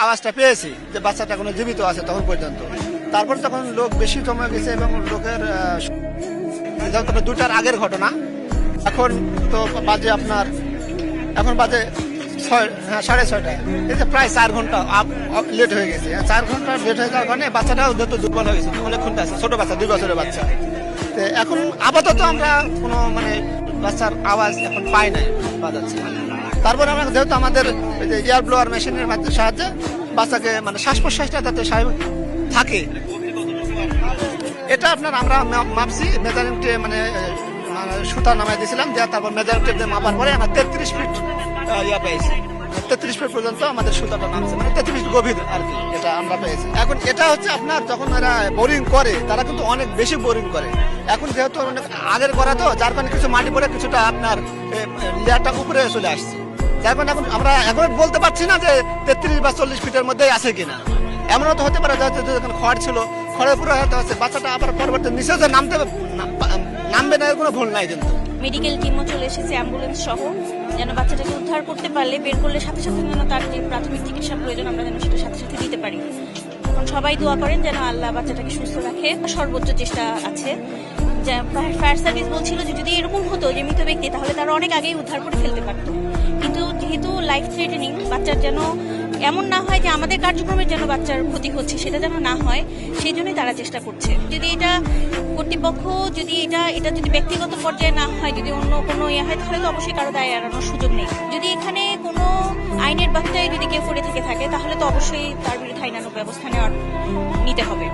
আওয়াজটা পেয়েছি যে বাচ্চাটা এখনো জীবিত আছে তখন পর্যন্ত। তারপর তখন লোক বেশি জমে গেছে এবং লোকের যেমন তবে 2টার আগের ঘটনা। এখন তো বাজে আপনার এখন বাজে 6:30। এই যে প্রায় 4 ঘন্টা লেট হয়ে গেছে। 4 ঘন্টা লেট হয়ে যাওয়ার কারণে বাচ্চাটাও যত দুর্বল হয়ে গেছে, অনেকক্ষণ আছে, ছোট বাচ্চা, 2 বছরের বাচ্চা। তো এখন আপাতত আমরা কোনো মানে বাচ্চার আওয়াজ এখন পাই নাই, পাওয়া যাচ্ছে। তারপর আমরা যেহেতু আমাদের এয়ার ব্লোয়ার মেশিনের সাহায্যে বাচ্চাকে মানে শ্বাস প্রশ্বাসটা যাতে স্বাভাবিক থাকে, এটা আপনার আমরা মাপছি মেজারিংটে, মানে সুতা নামাই দিয়েছিলাম, যে তারপর মেজারিংটে মাপার পরে আমরা 33 ফিট ইয়া পেয়েছি। 33 ফিট পর্যন্ত আমাদের সুতাটা নামছে, মানে 33 ফিট গভীর আর কি, এটা আমরা পেয়েছি। এখন এটা হচ্ছে আপনার যখন এরা বোরিং করে তারা কিন্তু অনেক বেশি বোরিং করে। এখন যেহেতু অনেক আগের করা তো, যার কারণে কিছু মাটি পড়ে কিছুটা আপনার লেয়ারটা উপরে চলে আসছে, যার কারণে এখন আমরা এখন বলতে পারছি না যে 33 বা 40 ফিটের মধ্যে আছে কিনা। এমনও তো হতে পারে যখন খড় ছিল, খড়ের পুরো হতে হচ্ছে বাচ্চাটা আবার পরবর্তী নিচে যে নামবে না, এর কোনো ভুল নাই। কিন্তু মেডিকেল টিমও চলে এসেছে, অ্যাম্বুলেন্স সহ, যেন বাচ্চাটাকে উদ্ধার করতে পারলে, বের করলে সাথে সাথে যেন তার যে প্রাথমিক চিকিৎসা প্রয়োজন আমরা যেন সেটা সাথে সাথে দিতে পারি। এখন সবাই দোয়া করেন যেন আল্লাহ বাচ্চাটাকে সুস্থ রাখে, সর্বোচ্চ চেষ্টা আছে। ফায়ার সার্ভিস বলছিল যে যদি এরকম হতো যে মৃত ব্যক্তি, তাহলে তারা অনেক আগেই উদ্ধার করে ফেলতে পারতো। কিন্তু যেহেতু লাইফ থ্রেটেনিং, বাচ্চার যেন এমন না হয় যে আমাদের কার্যক্রমের যেন বাচ্চার ক্ষতি হচ্ছে, সেটা যেন না হয়, সেই জন্যই তারা চেষ্টা করছে। যদি এটা কর্তৃপক্ষ, যদি এটা যদি ব্যক্তিগত পর্যায়ে না হয়, যদি অন্য কোনো ইয়ে হয়, তাহলে তো অবশ্যই কারো দায় এড়ানোর সুযোগ নেই। যদি এখানে কোনো আইনের বাচ্চায় যদি কেউ পড়ে থেকে থাকে, তাহলে তো অবশ্যই তার বিরুদ্ধে আইনানুগ ব্যবস্থা নিতে হবে।